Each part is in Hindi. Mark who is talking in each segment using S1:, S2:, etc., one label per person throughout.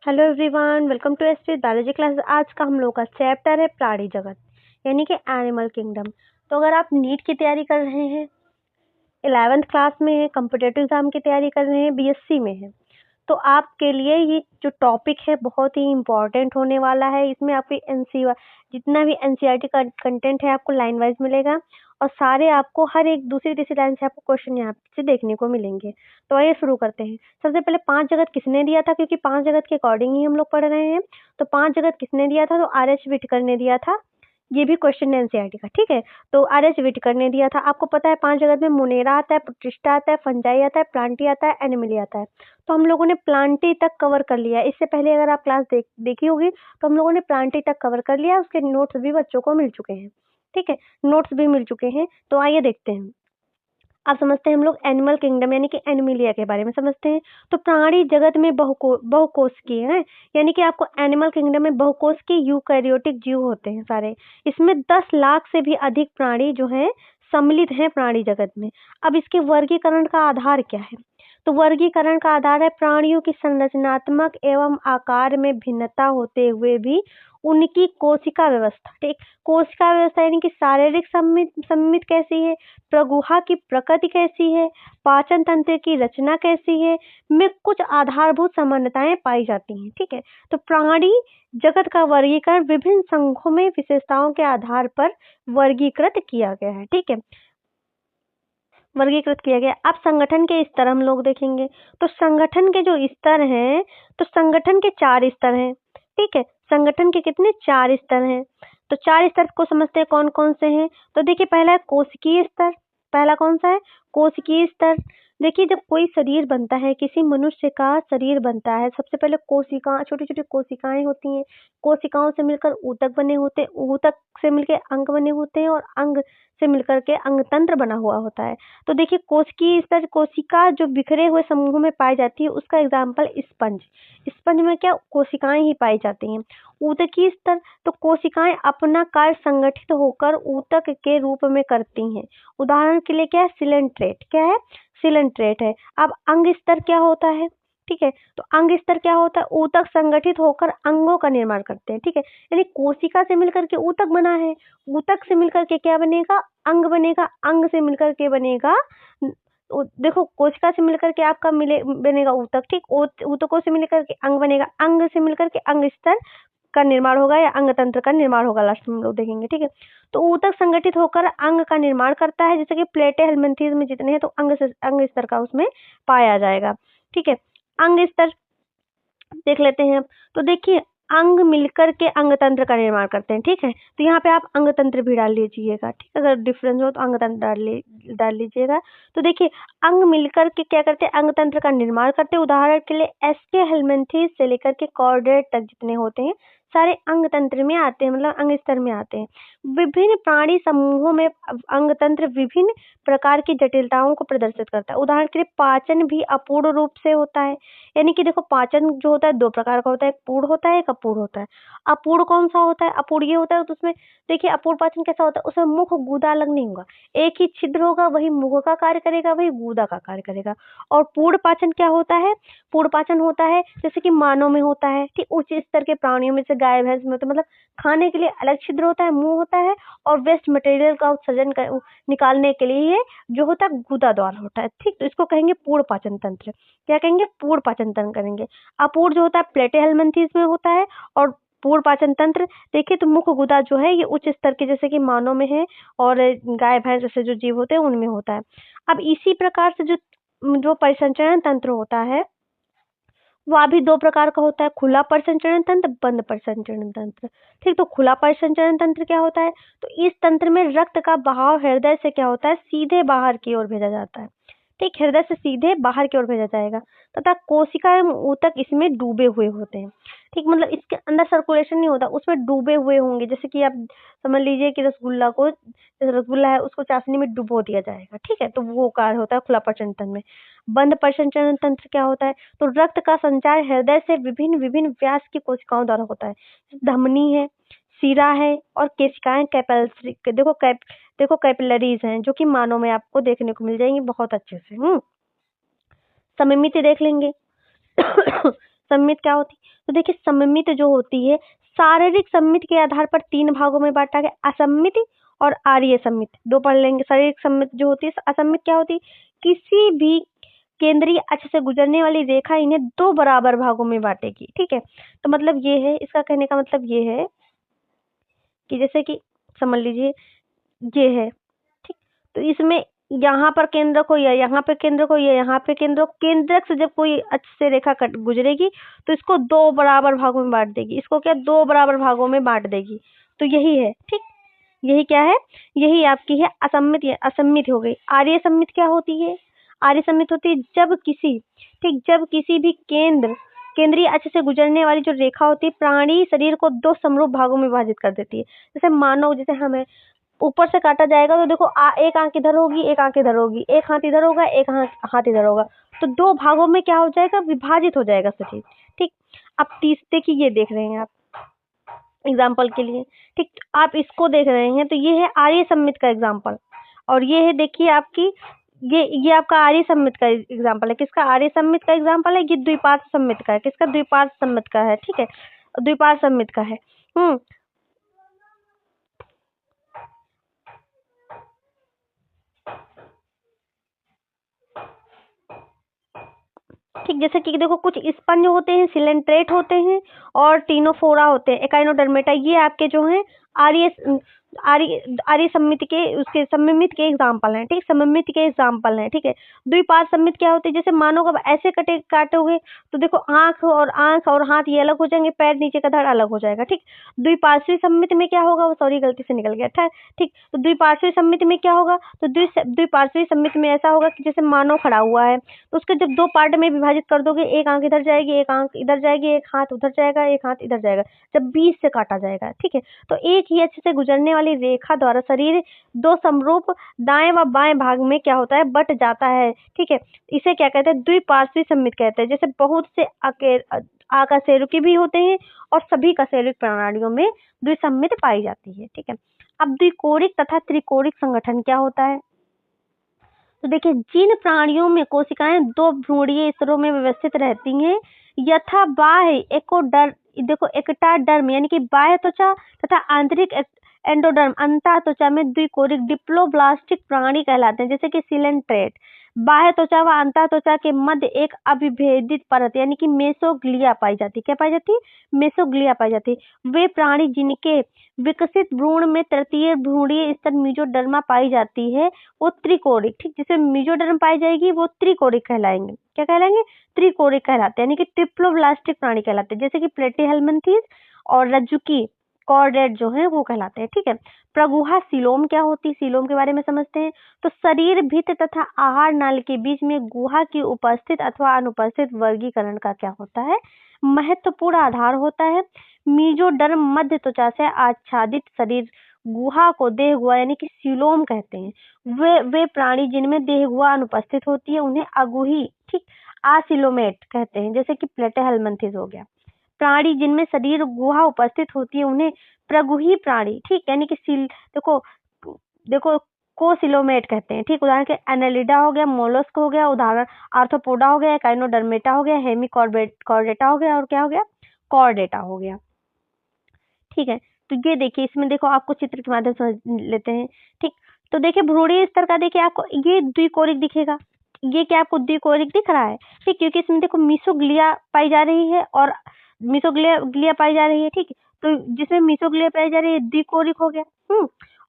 S1: Hello everyone, welcome to SP biology class. आज का हम लोग का चैप्टर है प्राणी जगत यानी कि एनिमल किंगडम। तो अगर आप नीट की तैयारी कर रहे हैं, 11th क्लास में है, कॉम्पिटिटिव एग्जाम की तैयारी कर रहे हैं, बीएससी में है, तो आपके लिए ये जो टॉपिक है बहुत ही इम्पोर्टेंट होने वाला है। इसमें आपकी जितना भी एनसीईआरटी का कंटेंट है आपको लाइन वाइज मिलेगा और सारे आपको हर एक दूसरी तीसरी लाइन से आपको क्वेश्चन यहाँ से देखने को मिलेंगे। तो आइए शुरू करते हैं। सबसे पहले 5 जगत किसने दिया था, क्योंकि 5 जगत के अकॉर्डिंग ही हम लोग पढ़ रहे हैं। तो 5 जगत किसने दिया था, तो आर.एच. व्हिटकर ने दिया था। ये भी क्वेश्चन है एनसीईआरटी का, ठीक है। तो आर.एच. व्हिटकर ने दिया था। आपको पता है 5 जगत में मोनेरा आता है, प्रोटिस्टा आता है, फंजाई आता है, प्लांटी आता है, एनिमली आता है। तो हम लोगों ने प्लांटी तक कवर कर लिया है। इससे पहले अगर आप क्लास देखी होगी तो हम लोगों ने प्लांटी तक कवर कर लिया। उसके नोट्स भी बच्चों को मिल चुके हैं, ठीक है, नोट्स भी मिल चुके हैं। तो आइए देखते हैं। अब समझते हैं हम लोग एनिमल किंगडम यानी कि एनिमिलिया के बारे में समझते हैं। तो प्राणी जगत में बहुकोशिकीय है, यानी कि आपको एनिमल किंगडम में बहुकोशिकीय यूकैरियोटिक जीव होते हैं सारे। इसमें 10 लाख से भी अधिक प्राणी जो हैं सम्मिलित हैं प्राणी जगत में। अब इसके वर्गीकरण का आधार क्या है, तो वर्गीकरण का आधार है प्राणियों की संरचनात्मक एवं आकार में भिन्नता होते हुए भी उनकी कोशिका व्यवस्था। ठीक, कोशिका व्यवस्था यानी कि शारीरिक सम्मित कैसी है, प्रगुहा की प्रकृति कैसी है, पाचन तंत्र की रचना कैसी है, में कुछ आधारभूत समानताएं पाई जाती हैं। ठीक है, तो प्राणी जगत का वर्गीकरण विभिन्न संघों में विशेषताओं के आधार पर वर्गीकृत किया गया है। ठीक है, वर्गीकृत किया गया। अब संगठन के स्तर हम लोग देखेंगे। तो संगठन के जो स्तर हैं, तो संगठन के 4 स्तर हैं। ठीक है, संगठन के कितने 4 स्तर हैं। तो 4 स्तर को समझते हैं कौन कौन से हैं। तो देखिए, पहला है कोशिकीय स्तर। पहला कौन सा है, कोशिकीय स्तर। देखिए, जब कोई शरीर बनता है, किसी मनुष्य का शरीर बनता है, सबसे पहले कोशिका, छोटी छोटी कोशिकाएं होती हैं। कोशिकाओं से मिलकर ऊतक बने होते हैं, ऊतक से मिलकर अंग बने होते हैं और अंग से मिलकर के अंग तंत्र बना हुआ होता है। तो देखिए, कोशिकीय स्तर, कोशिका जो बिखरे हुए समूह में पाई जाती है, उसका एग्जाम्पल स्पंज। स्पंज में क्या, कोशिकाएं ही पाई जाती हैं। ऊतकीय स्तर, तो कोशिकाएं अपना कार्य संगठित होकर ऊतक के रूप में करती हैं। उदाहरण के लिए क्या है, सिलेंट्रेट। क्या है, सिलेंट्रेट है। अब अंग स्तर क्या होता है, ठीक है, तो अंग स्तर क्या होता है, ऊतक संगठित होकर अंगों का निर्माण करते हैं। ठीक है, यानी कोशिका से मिलकर के ऊतक बना है, ऊतक से मिलकर के क्या बनेगा, अंग बनेगा, अंग से मिलकर के बनेगा, देखो, कोशिका से मिलकर के आपका बनेगा ऊतक। ठीक, ऊतकों से मिलकर के अंग बनेगा, अंग से मिलकर के अंग स्तर का निर्माण होगा या अंग तंत्र का निर्माण होगा, लास्ट में हम लोग देखेंगे। ठीक है, तो ऊतक संगठित होकर अंग का निर्माण करता है, जैसे कि प्लेटे हेलमिंथेस में जितने हैं, तो अंग स्तर का उसमें पाया जाएगा। ठीक है, अंग स्तर देख लेते हैं। तो देखिए, अंग मिलकर के अंग तंत्र का निर्माण करते हैं। ठीक है, तो यहाँ पे आप अंग तंत्र भी डाल लीजिएगा। ठीक है, अगर डिफरेंस हो तो अंग तंत्र डाल लीजिएगा। तो देखिए, अंग मिलकर के क्या करते हैं, अंग तंत्र का निर्माण करते हैं। उदाहरण के लिए एस्के हेलमिंथेस से लेकर के कॉर्डेट तक जितने होते हैं सारे अंग तंत्र में आते हैं, मतलब अंग स्तर में आते हैं। विभिन्न प्राणी समूहों में अंग तंत्र विभिन्न प्रकार की जटिलताओं को प्रदर्शित करता है। उदाहरण के लिए पाचन भी अपूर्ण रूप से होता है, यानी कि देखो, पाचन जो होता है 2 प्रकार का होता है, एक पूर्ण होता है, एक अपूर्ण होता है। अपूर्ण कौन सा होता है, अपूर्ण ये होता है, तो उसमें देखिए अपूर्ण पाचन कैसा होता है, उसमें मुख गूदा अलग नहीं होगा, एक ही छिद्र होगा, वही मुख का कार्य करेगा, वही गूदा का कार्य करेगा। और पूर्ण पाचन क्या होता है, पूर्ण पाचन होता है जैसे कि मानव में होता है, ठीक, उच्च स्तर के प्राणियों में से गाय भैंस में होता है, मतलब खाने के लिए अलग छिद्र होता है, मुंह होता है, और वेस्ट मटेरियल का उत्सर्जन निकालने के लिए जो होता है गूदा द्वार होता है। ठीक, तो इसको कहेंगे पूर्ण पाचन तंत्र। क्या कहेंगे, पूर्ण पाचन तंत्र करेंगे। अपूर्ण जो होता है प्लेटे हेलमिंथेस में होता है, और पूर्ण पाचन तंत्र देखिए, तो मुख गुदा जो है ये उच्च स्तर के जैसे कि मानव में है, और गाय भैंस जैसे जो जीव होते हैं उनमें होता है। अब इसी प्रकार से जो परिसंचरण तंत्र होता है वह भी 2 प्रकार का होता है, खुला परिसंचरण तंत्र, बंद परिसंचरण तंत्र। ठीक, तो खुला परिसंचरण तंत्र क्या होता है, तो इस तंत्र में रक्त का बहाव हृदय से क्या होता है, सीधे बाहर की ओर भेजा जाता है। ठीक, हृदय से सीधे बाहर की ओर भेजा जाएगा, तथा कोशिका एवं ऊतक इसमें डूबे हुए होते हैं। ठीक, मतलब इसके अंदर सर्कुलेशन नहीं होता, उसमें डूबे हुए होंगे। जैसे कि आप समझ लीजिए कि रसगुल्ला को, जैसे रसगुल्ला है उसको चाशनी में डुबो दिया जाएगा। ठीक है, तो वो कार्य होता है खुला परिसंचरण तंत्र में। बंद परिसंचरण तंत्र क्या होता है, तो रक्त का संचार हृदय से विभिन्न विभिन्न व्यास की कोशिकाओं द्वारा होता है। धमनी है, सिरा है, और केशिकाएं देखो कैपिलरीज हैं, जो कि मानव में आपको देखने को मिल जाएंगी बहुत अच्छे से। समिति देख लेंगे। समिति क्या होती, तो देखिए सममित जो होती है, शारीरिक सम्मित के आधार पर 3 भागों में बांटा गया, असम्मित और आर्य सम्मित। 2 पढ़ लेंगे। शारीरिक सम्मित जो होती है, असम्मित क्या होती है, किसी भी केंद्रीय अक्ष से गुजरने वाली रेखा इन्हें 2 बराबर भागों में बांटेगी। ठीक है, तो मतलब ये है, इसका कहने का मतलब ये है कि जैसे कि समझ लीजिए ये है, ठीक, तो इसमें यहाँ पर केंद्र को या यहाँ पे केंद्र को या यहाँ पे केंद्र को, केंद्रक से जब कोई अक्ष से रेखा कट गुजरेगी तो इसको 2 बराबर भागों में बांट देगी। इसको क्या, 2 बराबर भागों में बांट देगी। तो यही है, ठीक, यही क्या है, यही आपकी है असम्मित। असम्मित हो गई। आर्य सम्मित क्या होती है, आर्य सम्मित होती है जब किसी, ठीक, जब किसी भी केंद्रीय अक्ष से गुजरने वाली जो रेखा होती है प्राणी शरीर को 2 समरूप भागों में विभाजित कर देती है। जैसे मानो, जैसे हमें ऊपर से काटा जाएगा तो देखो एक आंख इधर होगी, एक आंख इधर होगी, एक हाथ इधर होगा, एक हाथ इधर होगा, तो 2 भागों में क्या हो जाएगा, विभाजित हो जाएगा शरीर। ठीक, अब तीसरे की ये देख रहे हैं आप एग्जाम्पल के लिए, ठीक, आप इसको देख रहे हैं तो ये है आर्य सम्मित का एग्जाम्पल, और ये है देखिए आपकी ये आपका आर्य सम्मित का एग्जाम्पल है। किसका आर्य सम्मित का एग्जाम्पल है, ये द्विपार्श्व सम्मित का है। किसका, द्विपार्श्व सम्मित का है। ठीक है, द्विपार्श्व सम्मित का है। ठीक, जैसे कि देखो कुछ स्पंज होते हैं, सिलेंट्रेट होते हैं और टीनोफोरा होते हैं, एकाइनोडर्मेटा, ये आपके जो हैं आर्य आर्य आर्य सम्मित के, उसके सममित के एग्जाम्पल हैं। ठीक, सममित के एग्जाम्पल हैं। ठीक है, द्विपार्श्व सम्मित क्या होते हैं, जैसे मानो अब ऐसे काटोगे तो देखो आंख और हाथ ये अलग हो जाएंगे, पैर नीचे का धड़ अलग हो जाएगा। ठीक, द्विपार्श्वी सम्मित में क्या होगा, सॉरी गलती से निकल गया था। ठीक, तो द्विपार्श्वी सम्मित में क्या होगा, तो द्विपार्श्वी सम्मित में ऐसा होगा कि जैसे मानव खड़ा हुआ है तो उसके जब 2 पार्ट में विभाजित कर दोगे, एक आंख इधर जाएगी, एक आंख इधर जाएगी, एक हाथ उधर जाएगा, एक हाथ इधर जाएगा, जब बीच से काटा जाएगा। ठीक है, तो एक ही अक्ष से गुजरने वाली रेखा द्वारा शरीर 2 समरूप दाएं व बाएं भाग में क्या होता है, बट जाता है। ठीक है, इसे क्या कहते हैं, द्विपार्श्वी सम्मित कहते हैं। जैसे बहुत से आकशेरुकी भी होते हैं और सभी कशेरुक प्रणालियों में द्विसम्मित पाई जाती है। ठीक है, अब द्विकोरिक तथा त्रिकोरिक संगठन क्या होता है, तो देखिए जिन प्राणियों में कोशिकाएं 2 भ्रूणीय स्तरों में व्यवस्थित रहती हैं, यथा बाह्य देखो एक्टाडर्म यानी कि बाह्य त्वचा तथा आंतरिक एंडोडर्म अंतः त्वचा में द्विकोरिक डिप्लोब्लास्टिक प्राणी कहलाते हैं, जैसे कि सिलेंट्रेट। बाह्य त्वचा व अंतः त्वचा के मध्य एक अविभेदित परत यानी कि मेसोग्लिया पाई जाती है। क्या पाई जाती है, मेसोग्लिया पाई जाती है। वे प्राणी जिनके विकसित भ्रूण में तृतीय भ्रूणीय स्तर मीजोडर्मा पाई जाती है वो त्रिकोरिक, ठीक, जिसे मीजोडर्म पाई जाएगी वो त्रिकोरिक कहलाएंगे। क्या कहलाएंगे, त्रिकोरिक कहलाते हैं, यानी कि ट्रिप्लोब्लास्टिक प्राणी कहलाते हैं, जैसे कि प्लेटीहेल्मिन्थेस और रज्जुकी कॉर्डेट जो है वो कहलाते हैं। ठीक है, प्रगुहा सीलोम क्या होती है, सीलोम के बारे में समझते हैं। तो शरीर भित्त तथा आहार नाल के बीच में गुहा की उपस्थित अथवा अनुपस्थित वर्गीकरण का क्या होता है, महत्वपूर्ण आधार होता है। मीजोडर्म मध्य त्वचा से आच्छादित शरीर गुहा को देहगुहा यानी कि सीलोम कहते हैं। वे प्राणी जिनमें देहगुहा अनुपस्थित होती है उन्हें अगुही, ठीक, आसिलोमेट कहते हैं, जैसे कि प्लेटीहेल्मिन्थेस हो गया। प्राणी जिनमें शरीर गुहा उपस्थित होती है उन्हें प्रगुही प्राणी, ठीक, यानी कि देखो देखो कोसिलोमेट कहते हैं। ठीक, उदाहरण के एनालिडा हो गया, मोलस्क हो गया, उदाहरण आर्थ्रोपोडा हो गया, एकाइनोडर्मेटा हो गया, हेमी कॉर्डेटा हो गया और क्या हो गया, कॉर्डेटा हो गया। ठीक है, तो ये देखिए इसमें देखो आपको चित्र के माध्यम से समझ लेते हैं। ठीक, तो देखिए भ्रूणीय स्तर का देखिए आपको ये द्विकोरिक दिखेगा, ये क्या आपको द्विकोरिक दिख रहा है, ठीक, क्योंकि इसमें देखो मीसोग्लिया पाई जा रही है और मीसोग्लिया पाई जा रही है। ठीक, तो जिसमें मीसोग्लिया पाई जा रही है द्विकोरिक हो गया।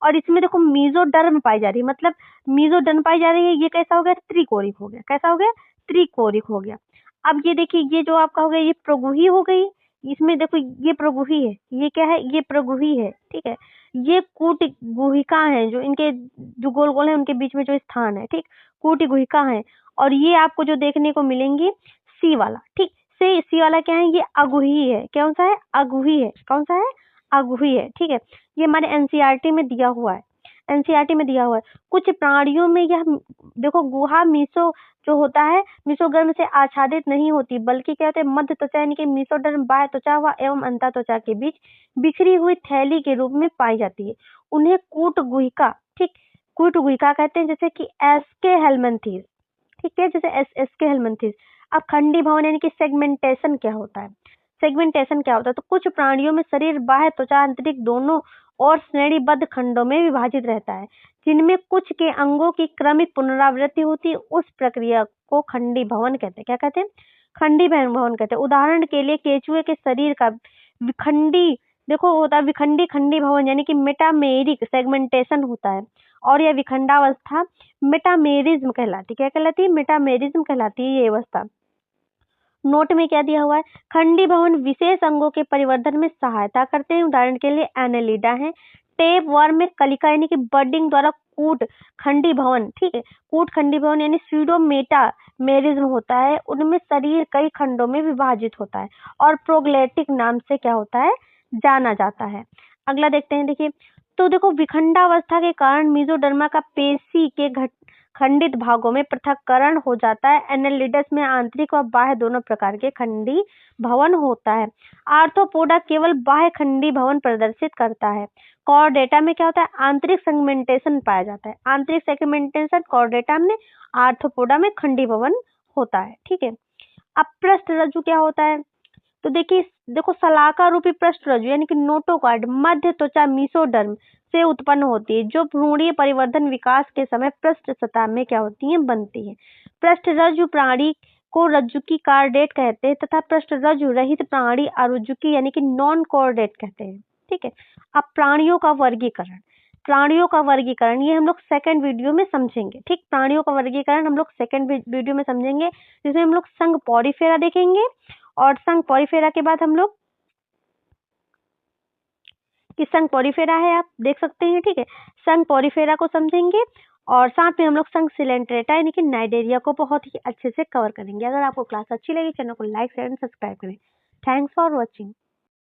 S1: और इसमें देखो मीजोडर्म पाई जा रही है, मतलब मीजोडर्म पाई जा रही है, ये कैसा हो गया, त्रिकोरिक हो गया। कैसा हो गया, त्रिकोरिक हो गया। अब ये देखिए ये जो आपका हो गया ये प्रगुही हो गई, इसमें देखो ये प्रगुही है, ये क्या है, ये प्रगुही है। ठीक है, ये कूट गुहिका है, जो इनके जो गोल गोल है उनके बीच में जो स्थान है, ठीक, कूट गुहिका है। और ये आपको जो देखने को मिलेंगी सी वाला, ठीक, सी वाला क्या है, ये अगुही है। कौन सा है, अगुही है। कौन सा है, अगुही है। ठीक है, ये हमारे एनसीईआरटी में दिया हुआ है, एनसीईआरटी में दिया हुआ है। कुछ प्राणियों में यह देखो गुहा मीसो जो होता है मीसोडर्म से आच्छादित नहीं होती, बल्कि क्या होता है मध्य त्वचा यानी कि मीसोडर्म बाह्य त्वचा व एवं अंतः त्वचा के बीच बिखरी हुई थैली के रूप में पाई जाती है। उन्हें कूट गुहिका, ठीक, कूट गुहिका कहते हैं, जैसे कि एसके हेल्मिन्थेस। ठीक है, जैसे एसके हेल्मिन्थेस। अब खंडी भवन यानी कि सेगमेंटेशन क्या होता है, सेगमेंटेशन क्या होता है? तो कुछ प्राणियों में शरीर बाह्य त्वचा आंतरिक दोनों और श्रेणीबद्ध खंडों में विभाजित रहता है, जिनमें कुछ के अंगों की क्रमिक पुनरावृत्ति होती है। उस प्रक्रिया को खंडी भवन कहते हैं। क्या कहते हैं? खंडी भवन कहते हैं। उदाहरण के लिए केंचुए के शरीर का विखंडी, देखो होता है विखंडी खंडी भवन, यानी कि मेटामेरिक सेगमेंटेशन होता है, और यह विखंडावस्था मेटामेरिज्म कहलाती है। क्या कहलाती है? मेटामेरिज्म कहलाती है ये अवस्था। नोट में क्या दिया हुआ है? खंडी भवन विशेष अंगों के परिवर्धन में सहायता करते हैं। उदाहरण के लिए एनेलिडा है। टेप वर्म में कलिका यानी कि बडिंग द्वारा कूट खंडी भवन, ठीक है, कूट खंडी भवन यानी स्यूडोमेटामेरिज्म होता है। उनमें शरीर कई खंडों में विभाजित होता है और प्रोग्लेटिक नाम से क्या होता है? जाना जाता है। अगला देखते हैं, देखिए तो देखो विखंडावस्था के कारण मेसोडर्मा का पेशी के खंडित भागों में पृथक्करण हो जाता है। एनेलिडस में आंतरिक और बाह्य दोनों प्रकार के खंडी भवन होता है। आर्थ्रोपोडा केवल बाह्य खंडी भवन प्रदर्शित करता है। कॉर्डेटा में क्या होता है? आंतरिक सेगमेंटेशन पाया जाता है। आंतरिक सेगमेंटेशन कॉर्डेटा में, आर्थ्रोपोडा में खंडी भवन होता है। ठीक है, अब पृष्ठ रज्जु क्या होता है? तो देखिए, देखो सलाका रूपी पृष्ठ रज्जु यानी कि नोटोकॉर्ड मध्य त्वचा मेसोडर्म से उत्पन्न होती है, जो भ्रूणीय परिवर्धन विकास के समय पृष्ठ सतह में क्या होती है? बनती है। पृष्ठ रज्जु प्राणी को रज्जुकी कॉर्डेट कहते हैं तथा पृष्ठ रज्जु रहित प्राणी अरुज्जुकी यानी कि नॉन कॉर्डेट कहते हैं। ठीक है, अब प्राणियों का वर्गीकरण, प्राणियों का वर्गीकरण ये हम लोग सेकंड वीडियो में समझेंगे। ठीक, प्राणियों का वर्गीकरण हम लोग सेकंड वीडियो में समझेंगे, जिसमें हम लोग संघ पॉरीफेरा देखेंगे, और संघ पॉरीफेरा के बाद हम लोग कि संघ पॉरीफेरा है, आप देख सकते हैं। ठीक है, संघ पॉरीफेरा को समझेंगे और साथ में हम लोग संघ सिलेंट्रेटा यानी कि नाइडेरिया को बहुत ही अच्छे से कवर करेंगे। अगर आपको क्लास अच्छी लगी, चैनल को लाइक शेयर एंड सब्सक्राइब करें। Thanks for watching.